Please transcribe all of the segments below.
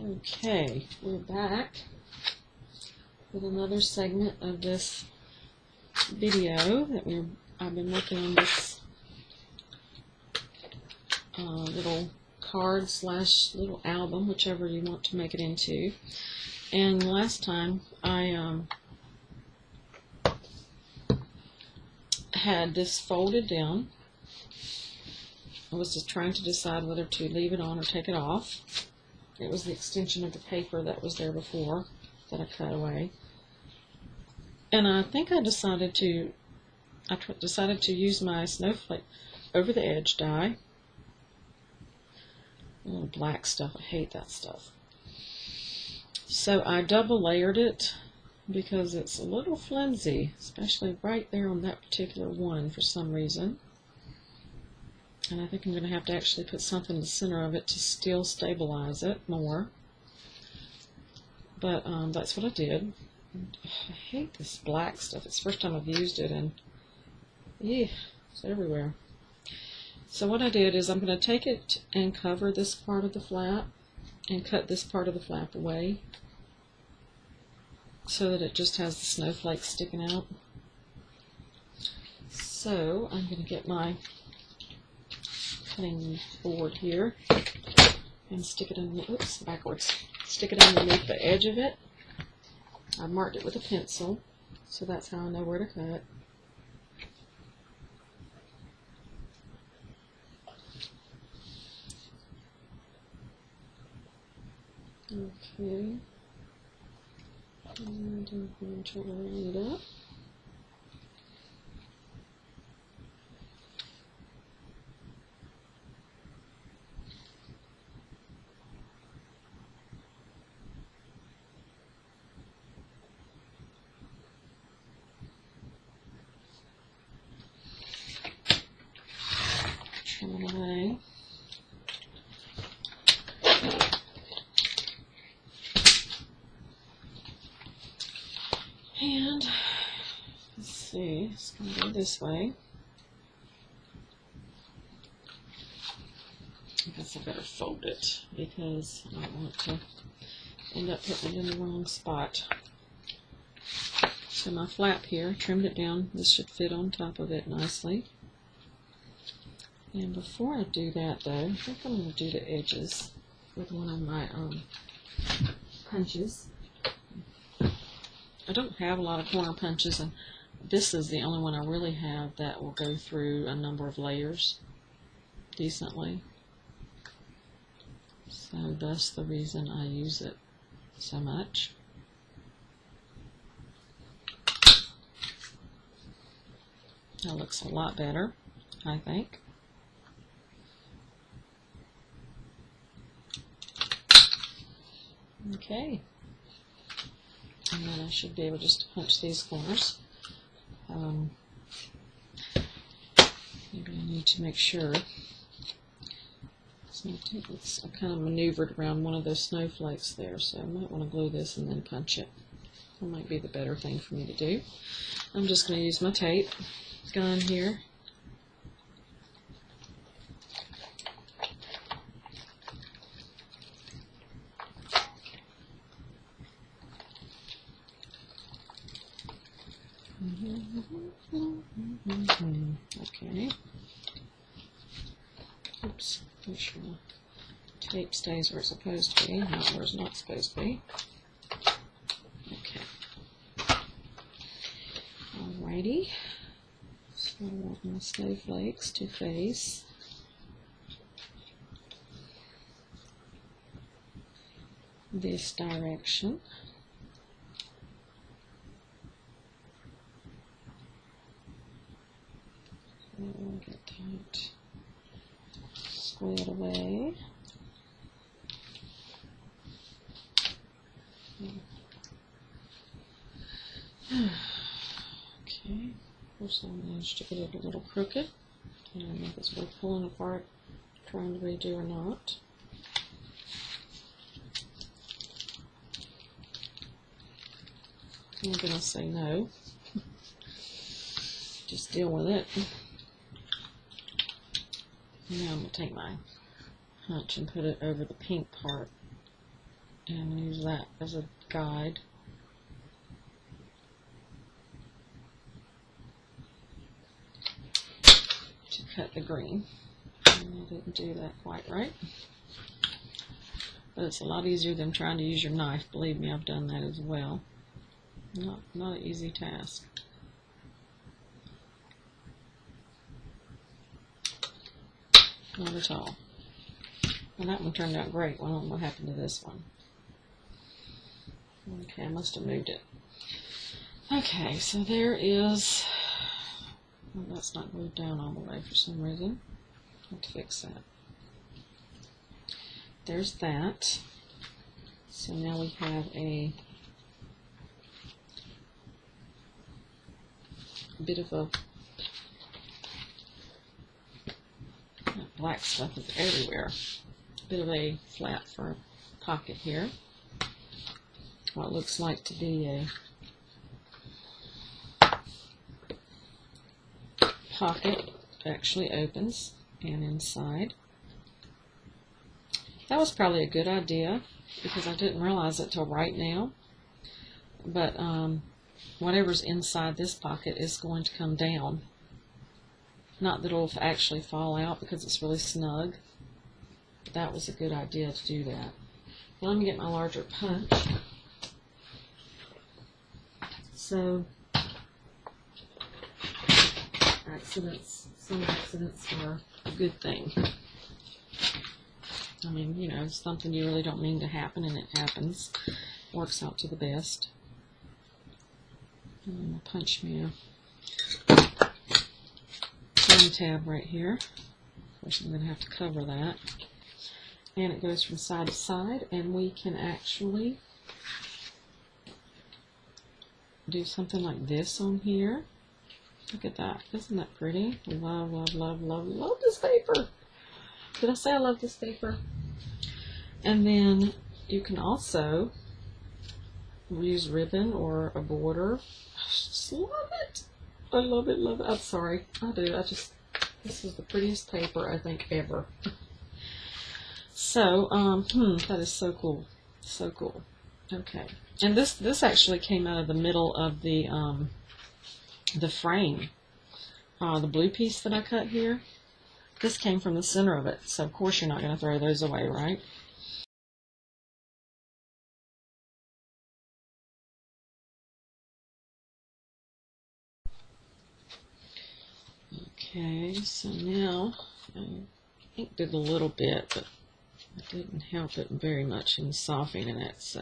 Okay, we're back with another segment of this video that I've been working on this little card slash little album, whichever you want to make it into. And last time I had this folded down. I was just trying to decide whether to leave it on or take it off. It was the extension of the paper that was there before that I cut away. And I think I decided to use my snowflake over the edge die. A little black stuff, I hate that stuff. So I double layered it because it's a little flimsy, especially right there on that particular one for some reason. And I think I'm going to have to actually put something in the center of it to still stabilize it more. But that's what I did. I hate this black stuff. It's the first time I've used it, and yeah, it's everywhere. So what I did is I'm going to take it and cover this part of the flap and cut this part of the flap away so that it just has the snowflakes sticking out. So I'm going to get my cutting board here and stick it in. Oops, backwards. Stick it underneath the edge of it. I marked it with a pencil, so that's how I know where to cut. Okay. And I'm going to line it up. Trim it away. And let's see, it's going to go this way. I guess I better fold it because I don't want to end up putting it in the wrong spot. So my flap here, trimmed it down. This should fit on top of it nicely. And before I do that though, I think I'm going to do the edges with one of my punches. I don't have a lot of corner punches, and this is the only one I really have that will go through a number of layers decently. So that's the reason I use it so much. That looks a lot better, I think. Okay. And then I should be able just to punch these corners. Maybe I need to make sure. So I kind of maneuvered around one of those snowflakes there, so I might want to glue this and then punch it. That might be the better thing for me to do. I'm just going to use my tape gun here. Okay. Oops. Make sure the tape stays where it's supposed to be, not where it's not supposed to be. Okay. Alrighty. So I want my snowflakes to face this direction. I'll get that squared away. Okay, first I managed to get it a little crooked. I don't know if it's worth pulling apart, trying to redo or not. I'm going to say no. Just deal with it. Now I'm going to take my hunch and put it over the pink part and use that as a guide. To cut the green. And I didn't do that quite right. But it's a lot easier than trying to use your knife. Believe me, I've done that as well. Not an easy task. Not at all. And that one turned out great. Well, I don't know what happened to this one. Okay, I must have moved it. Okay, so there is... Well, that's not glued down all the way for some reason. I have to fix that. There's that. So now we have a bit of a... That black stuff is everywhere. A bit of a flap for a pocket here. What looks like to be a pocket actually opens, and inside. That was probably a good idea because I didn't realize it till right now. But whatever's inside this pocket is going to come down. Not that it'll actually fall out because it's really snug. That was a good idea to do that. Now let me get my larger punch. So, some accidents are a good thing. I mean, you know, something you really don't mean to happen and it happens. Works out to the best. And I'll punch me a thumb tab right here. Of course, I'm going to have to cover that. And it goes from side to side, and we can actually do something like this on here. Look at that. Isn't that pretty? Love, love, love, love, love this paper. Did I say I love this paper? And then you can also use ribbon or a border. I just love it. I love it, love it. I'm sorry. I do. This is the prettiest paper I think ever. So, that is so cool. So cool. Okay. And this actually came out of the middle of the frame. The blue piece that I cut here. This came from the center of it. So, of course, you're not going to throw those away, right? Okay, so now I inked it a little bit, but I didn't help it very much in softening it. So,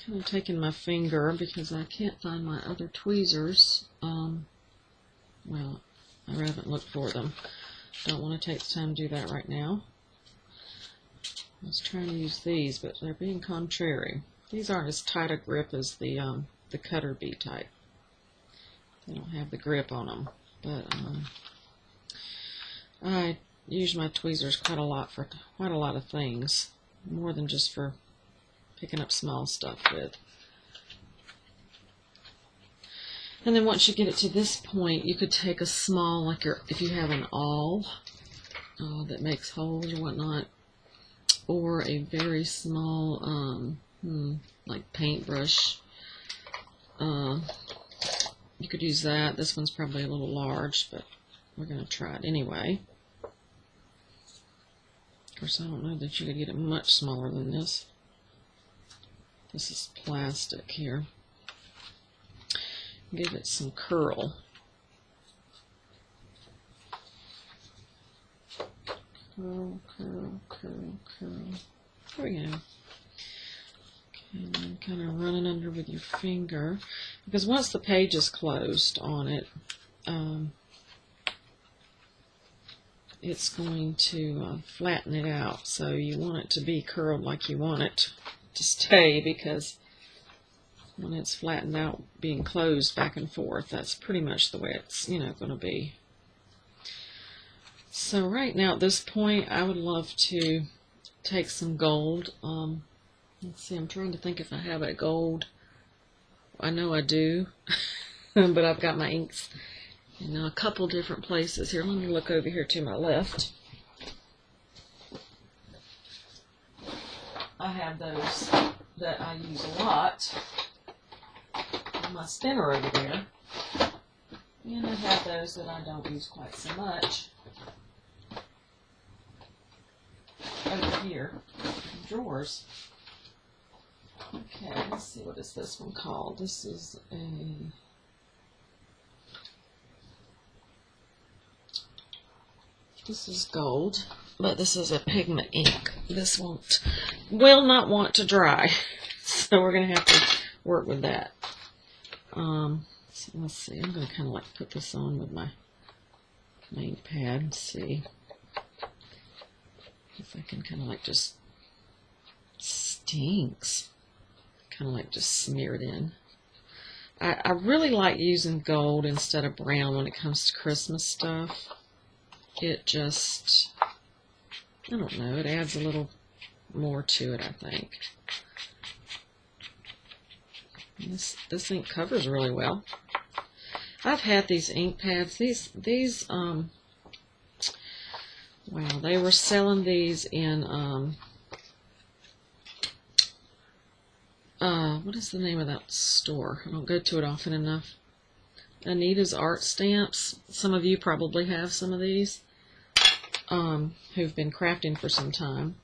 kind of taking my finger because I can't find my other tweezers. Well, I haven't looked for them. Don't want to take the time to do that right now. I was trying to use these, but they're being contrary. These aren't as tight a grip as the cutter bee type. They don't have the grip on them, but I use my tweezers quite a lot for quite a lot of things, more than just for picking up small stuff with. And then once you get it to this point, you could take a small, like if you have an awl that makes holes or whatnot, or a very small, like paintbrush. You could use that. This one's probably a little large, but we're going to try it anyway. Of course, I don't know that you could get it much smaller than this. This is plastic here. Give it some curl. Curl, curl, curl, curl. There we go. Okay, and then kind of run it under with your finger. Because once the page is closed on it, it's going to flatten it out. So you want it to be curled like you want it to stay, because when it's flattened out, being closed back and forth, that's pretty much the way it's, going to be. So right now at this point, I would love to take some gold. Let's see, I'm trying to think if I have a gold. I know I do, but I've got my inks in a couple different places here. Let me look over here to my left. I have those that I use a lot on my spinner over there. And I have those that I don't use quite so much over here in drawers. Okay, let's see, what is this one called? This is gold, but this is a pigment ink. This will not want to dry, so we're going to have to work with that. So let's see, I'm going to kind of like put this on with my ink pad and see if I can kind of like just, stinks, kind of like just smear it in. I really like using gold instead of brown when it comes to Christmas stuff. It just, I don't know, it adds a little more to it, I think. This ink covers really well. I've had these ink pads. These wow, they were selling these in what is the name of that store? I don't go to it often enough. Anita's Art Stamps. Some of you probably have some of these, who've been crafting for some time.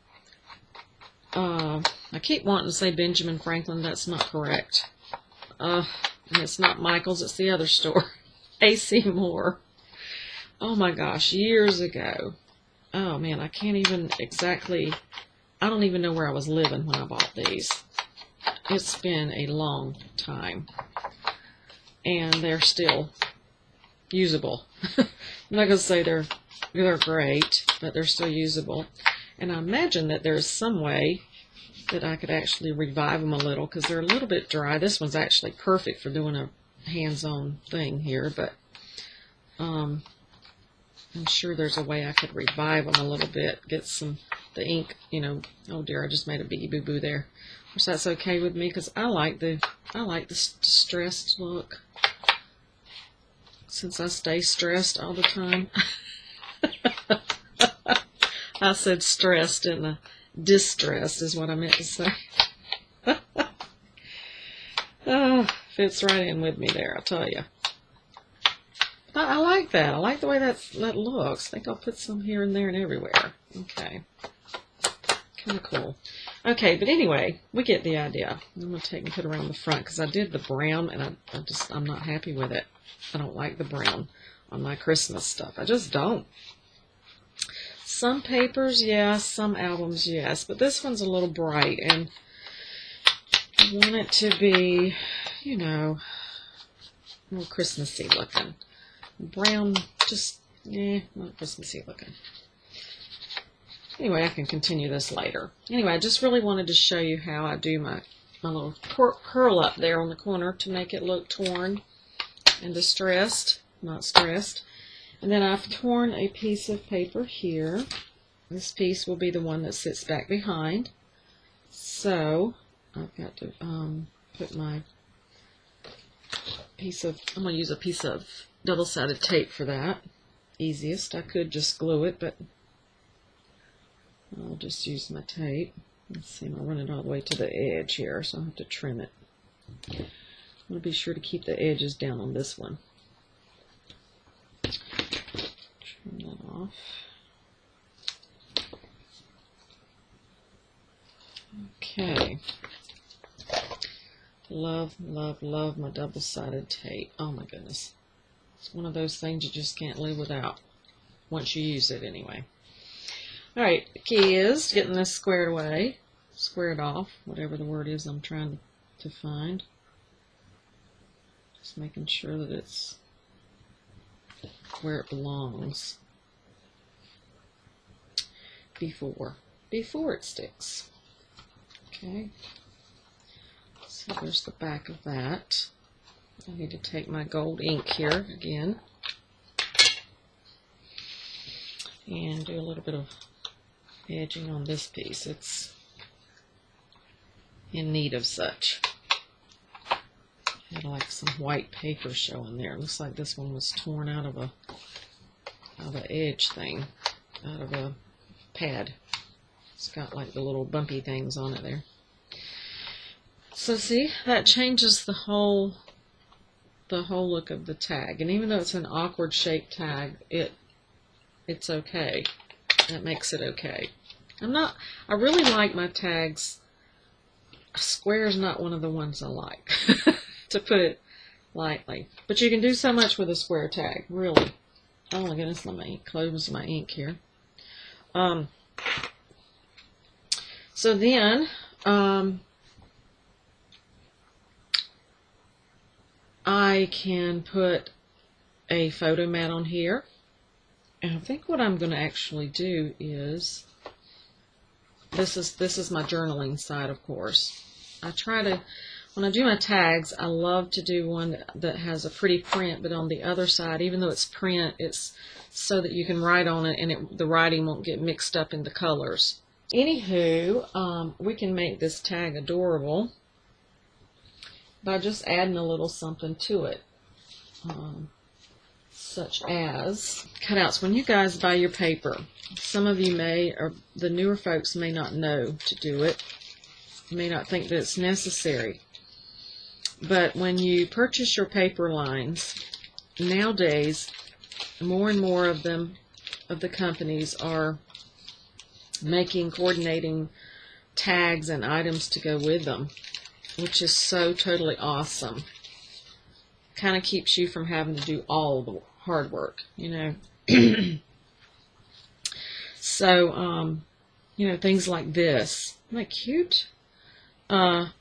I keep wanting to say Benjamin Franklin. That's not correct. And it's not Michael's, it's the other store. AC Moore. Oh my gosh, years ago. Oh man, I can't even exactly, I don't even know where I was living when I bought these. It's been a long time. And they're still usable. I'm not going to say they're great, but they're still usable. And I imagine that there's some way that I could actually revive them a little, because they're a little bit dry. This one's actually perfect for doing a hands-on thing here, but I'm sure there's a way I could revive them a little bit, get the ink, you know. Oh dear, I just made a biggie boo-boo there. Of course, that's okay with me, because I like the stressed look, since I stay stressed all the time. I said stressed, didn't I? Distressed is what I meant to say. Fits right in with me there, I'll tell you. I like that. I like the way that looks. I think I'll put some here and there and everywhere. Okay. Kind of cool. Okay, but anyway, we get the idea. I'm going to take and put it around the front, because I did the brown, and I'm not happy with it. I don't like the brown on my Christmas stuff. I just don't. Some papers, yes. Some albums, yes. But this one's a little bright, and I want it to be, you know, more Christmassy looking. Brown, just, not Christmassy looking. Anyway, I can continue this later. Anyway, I just really wanted to show you how I do my little curl up there on the corner to make it look torn and distressed, not stressed. And then I've torn a piece of paper here. This piece will be the one that sits back behind. So I've got to put my piece of, I'm going to use a piece of double-sided tape for that. Easiest. I could just glue it, but I'll just use my tape. Let's see, I'll run it all the way to the edge here, so I'll have to trim it. I'm going to be sure to keep the edges down on this one. Trim that off. Okay. Love, love, love my double-sided tape. Oh my goodness. It's one of those things you just can't live without. Once you use it anyway. Alright, the key is getting this squared away. Squared off, whatever the word is I'm trying to find. Just making sure that it's where it belongs before it sticks. Okay, so there's the back of that. I need to take my gold ink here again and do a little bit of edging on this piece. It's in need of such. Had like some white paper showing there. Looks like this one was torn out of an edge thing, out of a pad. It's got like the little bumpy things on it there. So see, that changes the whole look of the tag. And even though it's an awkward shaped tag, it's okay. That makes it okay. I really like my tags. Square is not one of the ones I like, to put it lightly. But you can do so much with a square tag, really. Oh my goodness, let me close my ink here. So then, I can put a photo mat on here. And I think what I'm going to actually do is, this is my journaling side, of course. I try to, when I do my tags, I love to do one that has a pretty print, but on the other side, even though it's print, it's so that you can write on it and the writing won't get mixed up in the colors. Anywho, we can make this tag adorable by just adding a little something to it. Such as cutouts. When you guys buy your paper, some of you may, or the newer folks may not know to do it. You may not think that it's necessary. But when you purchase your paper lines, nowadays, more and more of them, of the companies, are coordinating tags and items to go with them, which is so totally awesome. Kind of keeps you from having to do all the hard work, you know. So, you know, things like this. Isn't that cute? I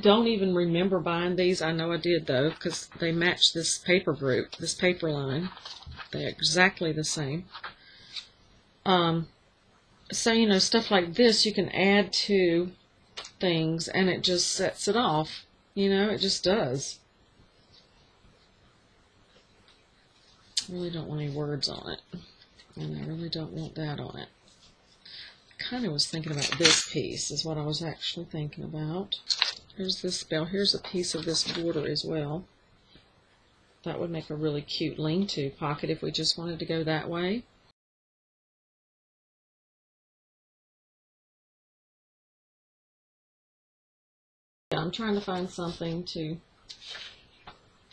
don't even remember buying these. I know I did, though, because they match this paper group, this paper line. They're exactly the same. So, you know, stuff like this you can add to things, and it just sets it off. You know, it just does. I really don't want any words on it. And I really don't want that on it. I kind of was thinking about this piece is what I was actually thinking about. Here's this spell. Here's a piece of this border as well. That would make a really cute lean-to pocket if we just wanted to go that way. I'm trying to find something to,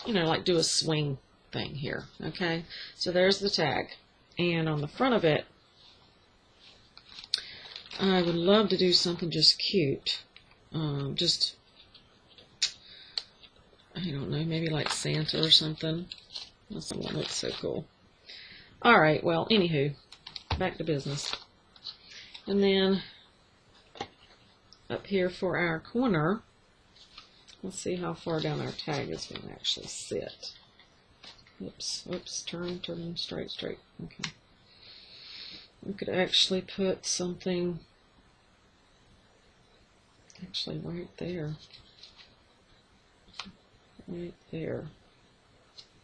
you know, like do a swing thing here. Okay, so there's the tag, and on the front of it, I would love to do something just cute. Just, I don't know, maybe like Santa or something. That's the one that looks so cool. All right, well, anywho, back to business. And then up here for our corner, let's see how far down our tag is going to actually sit. Oops, turn, straight. Okay. We could actually put something, actually right there. Right there.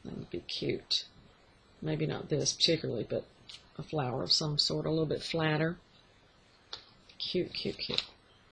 That would be cute. Maybe not this particularly, but a flower of some sort, a little bit flatter. Cute.